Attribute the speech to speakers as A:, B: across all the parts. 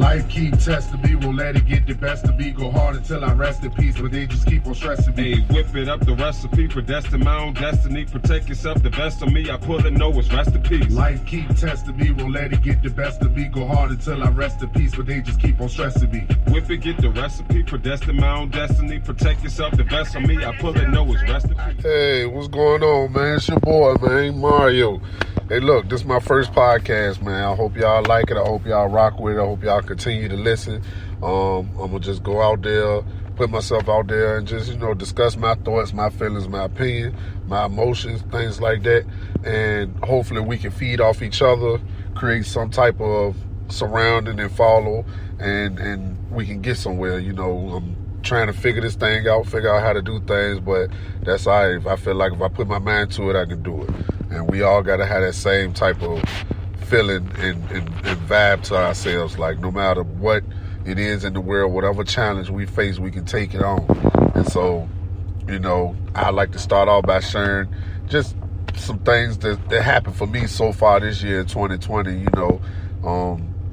A: Life keep testing me, won't let it get the best of me. Go hard until I rest in peace, but they just keep on stressing me.
B: Hey, whip it up, the recipe, predestined my own destiny. Protect yourself, the best of me, I pull it, know it's rest in peace.
A: Life keep testing me, won't let it get the best of me. Go hard until I rest in peace, but they just keep on stressing me.
B: Whip it, get the recipe, predestined my own destiny. Protect yourself, the best of me, I pull it, know it's rest in peace.
C: Hey, what's going on, man? It's your boy, man, Mario. Hey, look, this is my first podcast, man. I hope y'all like it. I hope y'all rock with it. I hope y'all continue to listen. I'm going to just go out there, put myself out there and just, discuss my thoughts, my feelings, my opinion, my emotions, things like that. And hopefully we can feed off each other, create some type of surrounding and follow, and we can get somewhere. I'm trying to figure this thing out, figure out how to do things, but that's all right. I feel like if I put my mind to it, I can do it. And we all got to have that same type of feeling and vibe to ourselves. Like, no matter what it is in the world, whatever challenge we face, we can take it on. And so, I like to start off by sharing just some things that happened for me so far this year, 2020.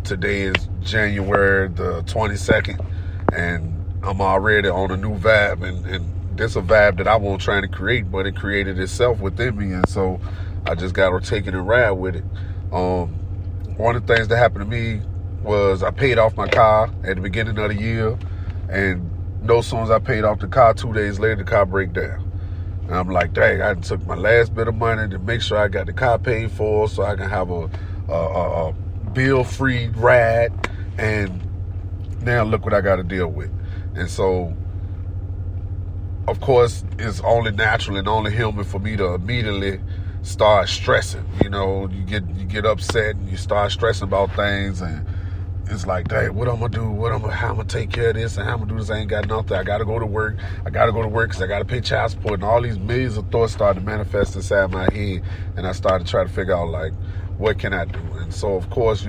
C: Today is January the 22nd, and I'm already on a new vibe, and this a vibe that I wasn't trying to create, but it created itself within me, and so I just got to take it and ride with it. One of the things that happened to me was I paid off my car at the beginning of the year, and no sooner as I paid off the car, 2 days later, the car break down. And I'm like, dang, I took my last bit of money to make sure I got the car paid for so I can have a bill-free ride, and now look what I got to deal with. And so, of course, it's only natural and only human for me to immediately start stressing. You get upset and you start stressing about things, and it's like, dang, what I'm gonna do? How I'm gonna take care of this, and how I'm gonna do this? I ain't got nothing. I gotta go to work. Because I gotta pay child support, and all these millions of thoughts started to manifest inside my head, and I started to try to figure out, like, what can I do? And so, of course,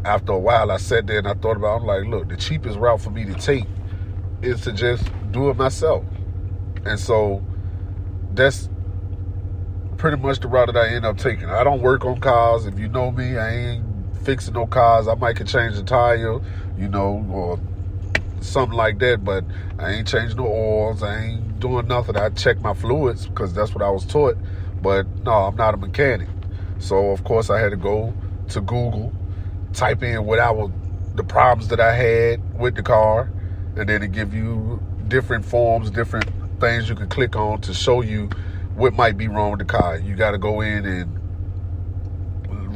C: after a while, I sat there and I thought about it. I'm like, look, the cheapest route for me to take is to just do it myself. And so that's pretty much the route that I end up taking. I don't work on cars. If you know me, I ain't fixing no cars. I might can change the tire, or something like that, but I ain't changing no oils. I ain't doing nothing. I check my fluids because that's what I was taught. But no, I'm not a mechanic. So, of course, I had to go to Google, type in the problems that I had with the car, and then it give you different forms, different things you can click on to show you what might be wrong with the car. You got to go in and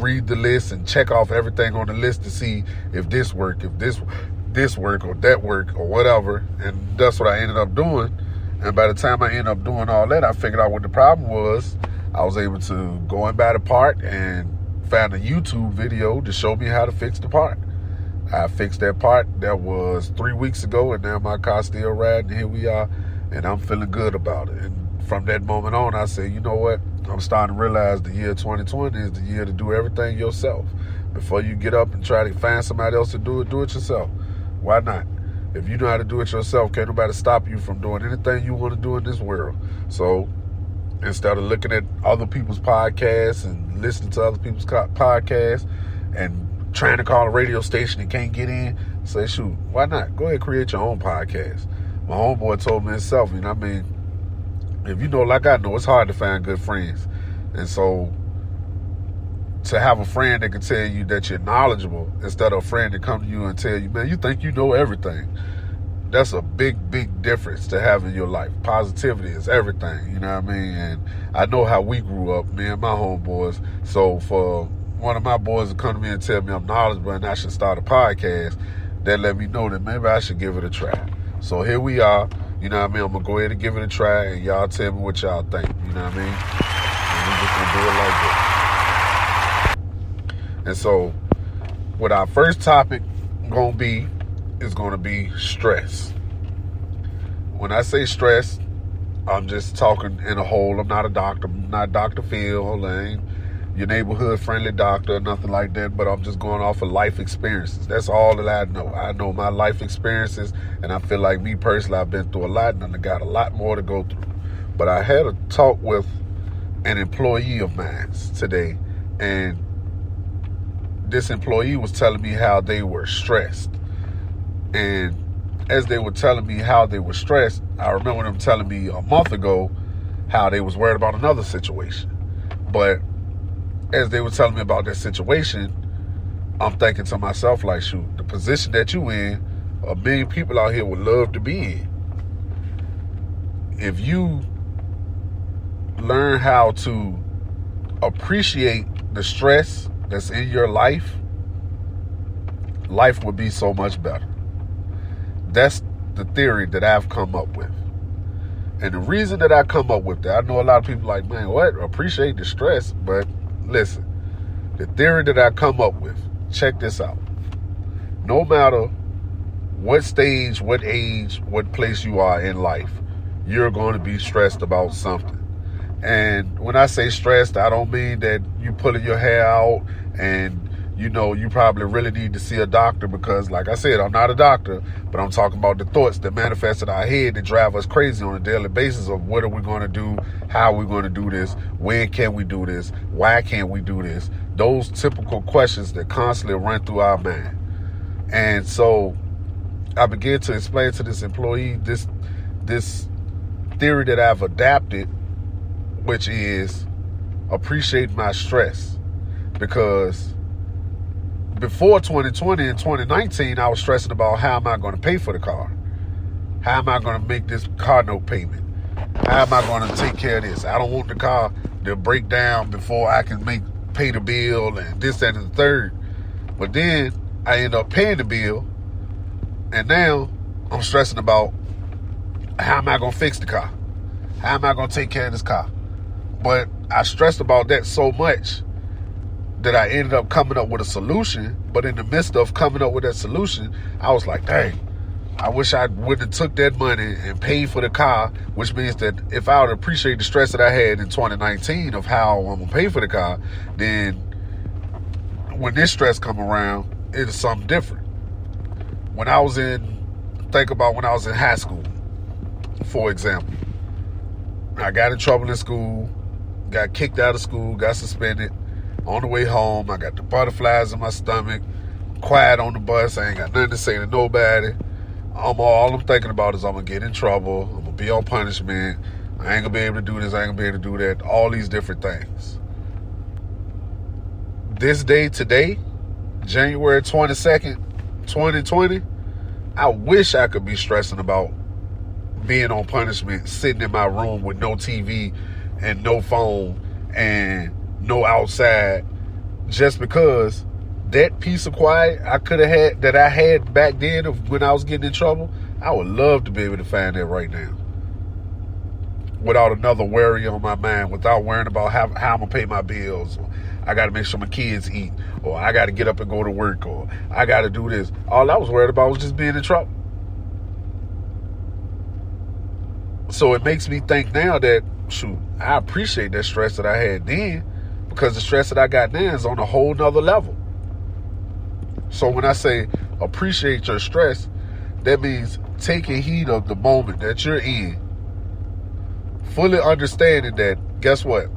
C: read the list and check off everything on the list to see if this work, if this work or that work or whatever. And that's what I ended up doing. And by the time I ended up doing all that, I figured out what the problem was. I was able to go and buy the part and found a YouTube video to show me how to fix the part. I fixed that part. That was 3 weeks ago, and now my car's still riding. Here we are, and I'm feeling good about it. And from that moment on, I said, you know what? I'm starting to realize the year 2020 is the year to do everything yourself. Before you get up and try to find somebody else to do it yourself. Why not? If you know how to do it yourself, can't nobody stop you from doing anything you want to do in this world. So instead of looking at other people's podcasts and listening to other people's podcasts and trying to call a radio station and can't get in, say, shoot, why not? Go ahead and create your own podcast. My homeboy told me himself, if you know like I know, it's hard to find good friends. And so to have a friend that can tell you that you're knowledgeable instead of a friend that come to you and tell you, man, you think you know everything. That's a big, big difference to have in your life. Positivity is everything, And I know how we grew up, me and my homeboys. So for one of my boys to come to me and tell me I'm knowledgeable and I should start a podcast, that let me know that maybe I should give it a try. So here we are, I'm going to go ahead and give it a try, and y'all tell me what y'all think, And we just going to do it like that. And so what our first topic going to be is going to be stress. When I say stress, I'm just talking in a whole. I'm not a doctor. I'm not Dr. Phil. I ain't your neighborhood friendly doctor or nothing like that, but I'm just going off of life experiences. That's all that I know. I know my life experiences, and I feel like me personally, I've been through a lot, and I got a lot more to go through. But I had a talk with an employee of mine today, and this employee was telling me how they were stressed. And as they were telling me how they were stressed, I remember them telling me a month ago how they was worried about another situation. But as they were telling me about that situation, I'm thinking to myself, like, shoot, the position that you in, a million people out here would love to be in. If you learn how to appreciate the stress that's in your life, life would be so much better. That's the theory that I've come up with. And the reason that I come up with that, I know a lot of people like, man, what? Appreciate the stress. But listen, the theory that I come up with, check this out. No matter what stage, what age, what place you are in life, you're going to be stressed about something. And when I say stressed, I don't mean that you pulling your hair out and, you know, you probably really need to see a doctor because, like I said, I'm not a doctor, but I'm talking about the thoughts that manifest in our head that drive us crazy on a daily basis of what are we going to do, how are we going to do this, when can we do this, why can't we do this, those typical questions that constantly run through our mind. And so I began to explain to this employee this theory that I've adapted, which is appreciate my stress. Because before 2020 and 2019, I was stressing about how am I going to pay for the car? How am I going to make this car note payment? How am I going to take care of this? I don't want the car to break down before I can pay the bill and this, that, and the third. But then I end up paying the bill, and now I'm stressing about how am I going to fix the car? How am I going to take care of this car? But I stressed about that so much that I ended up coming up with a solution. But in the midst of coming up with that solution, I was like, dang, I wish I would have took that money and paid for the car, which means that if I would appreciate the stress that I had in 2019 of how I'm going to pay for the car, then when this stress come around, it is something different. When I was in high school, for example, I got in trouble in school, got kicked out of school, got suspended. On the way home, I got the butterflies in my stomach, quiet on the bus, I ain't got nothing to say to nobody. All I'm thinking about is I'm going to get in trouble, I'm going to be on punishment, I ain't going to be able to do this, I ain't going to be able to do that, all these different things. This day today, January 22nd, 2020, I wish I could be stressing about being on punishment, sitting in my room with no TV and no phone and no outside, just because that piece of quiet I had back then of when I was getting in trouble, I would love to be able to find that right now. Without another worry on my mind, without worrying about how I'm going to pay my bills, or I got to make sure my kids eat, or I got to get up and go to work, or I got to do this. All I was worried about was just being in trouble. So it makes me think now that, shoot, I appreciate that stress that I had then, because the stress that I got now is on a whole nother level. So when I say appreciate your stress, that means taking heed of the moment that you're in, fully understanding that, guess what?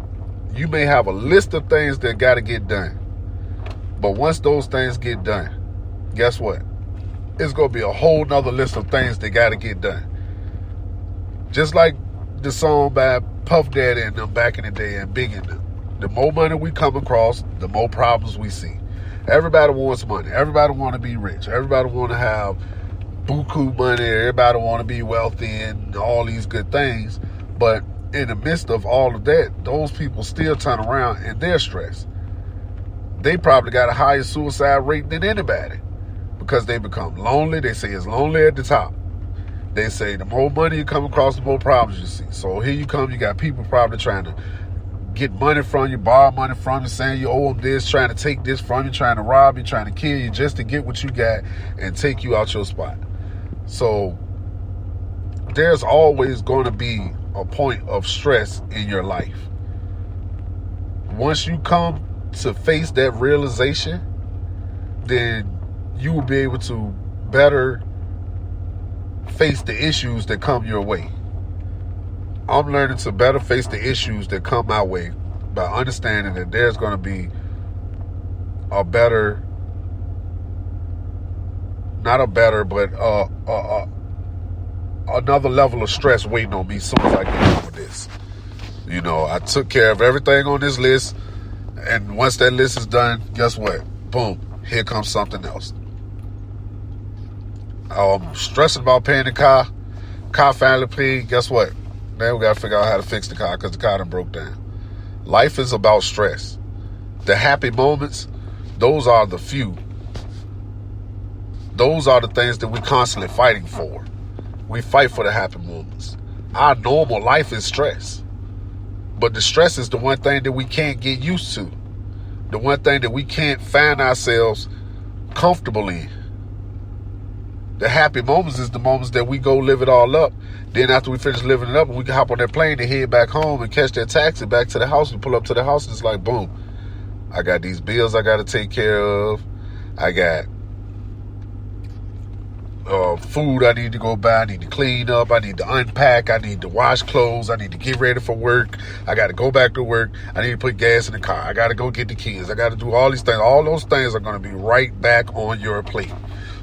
C: You may have a list of things that got to get done. But once those things get done, guess what? It's going to be a whole nother list of things that got to get done. Just like the song by Puff Daddy and them back in the day and Big and them. The more money we come across, the more problems we see. Everybody wants money. Everybody want to be rich. Everybody want to have buku money. Everybody want to be wealthy and all these good things. But in the midst of all of that, those people still turn around and they're stressed. They probably got a higher suicide rate than anybody because they become lonely. They say it's lonely at the top. They say the more money you come across, the more problems you see. So here you come, you got people probably trying to get money from you, borrow money from you, saying you owe them this, trying to take this from you, trying to rob you, trying to kill you just to get what you got and take you out your spot. So there's always going to be a point of stress in your life. Once you come to face that realization, then you will be able to better face the issues that come your way. I'm learning to better face the issues that come my way by understanding that there's going to be a better, not a better, but another level of stress waiting on me as soon as I get done with this. You know, I took care of everything on this list, and once that list is done, guess what? Boom, here comes something else. I'm stressing about paying the car. Car finally paid. Guess what? Now we got to figure out how to fix the car because the car done broke down. Life is about stress. The happy moments, those are the few. Those are the things that we're constantly fighting for. We fight for the happy moments. Our normal life is stress. But the stress is the one thing that we can't get used to. The one thing that we can't find ourselves comfortable in. The happy moments is the moments that we go live it all up. Then after we finish living it up, we can hop on that plane and head back home and catch that taxi back to the house and pull up to the house. And it's like, boom, I got these bills I got to take care of. I got food I need to go buy. I need to clean up. I need to unpack. I need to wash clothes. I need to get ready for work. I got to go back to work. I need to put gas in the car. I got to go get the kids. I got to do all these things. All those things are going to be right back on your plate.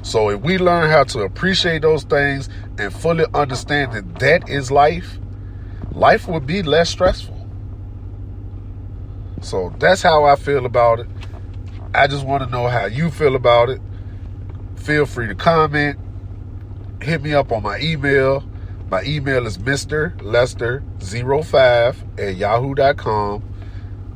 C: So if we learn how to appreciate those things and fully understand that that is life, life would be less stressful. So that's how I feel about it. I just want to know how you feel about it. Feel free to comment. Hit me up on my email. My email is mrlester05@yahoo.com.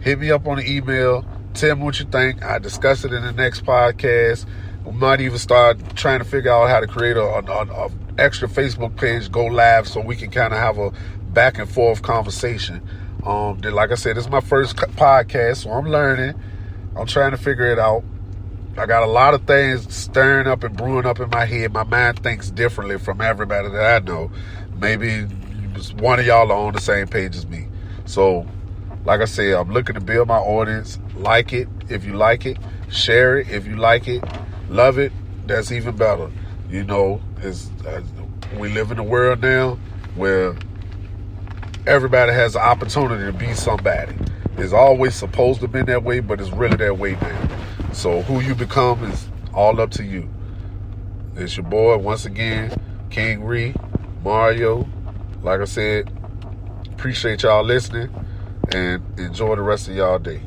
C: Hit me up on the email. Tell me what you think. I discuss it in the next podcast. We might even start trying to figure out how to create a extra Facebook page, go live, so we can kind of have a back and forth conversation. Like I said, this is my first podcast, so I'm learning. I'm trying to figure it out. I got a lot of things stirring up and brewing up in my head. My mind thinks differently from everybody that I know. Maybe one of y'all are on the same page as me. So, like I said, I'm looking to build my audience. Like it if you like it. Share it if you like it. Love it. That's even better. You know, we live in a world now where everybody has an opportunity to be somebody. It's always supposed to be that way, but it's really that way now. So who you become is all up to you. It's your boy, once again, King Ree, Mario. Like I said, appreciate y'all listening and enjoy the rest of y'all day.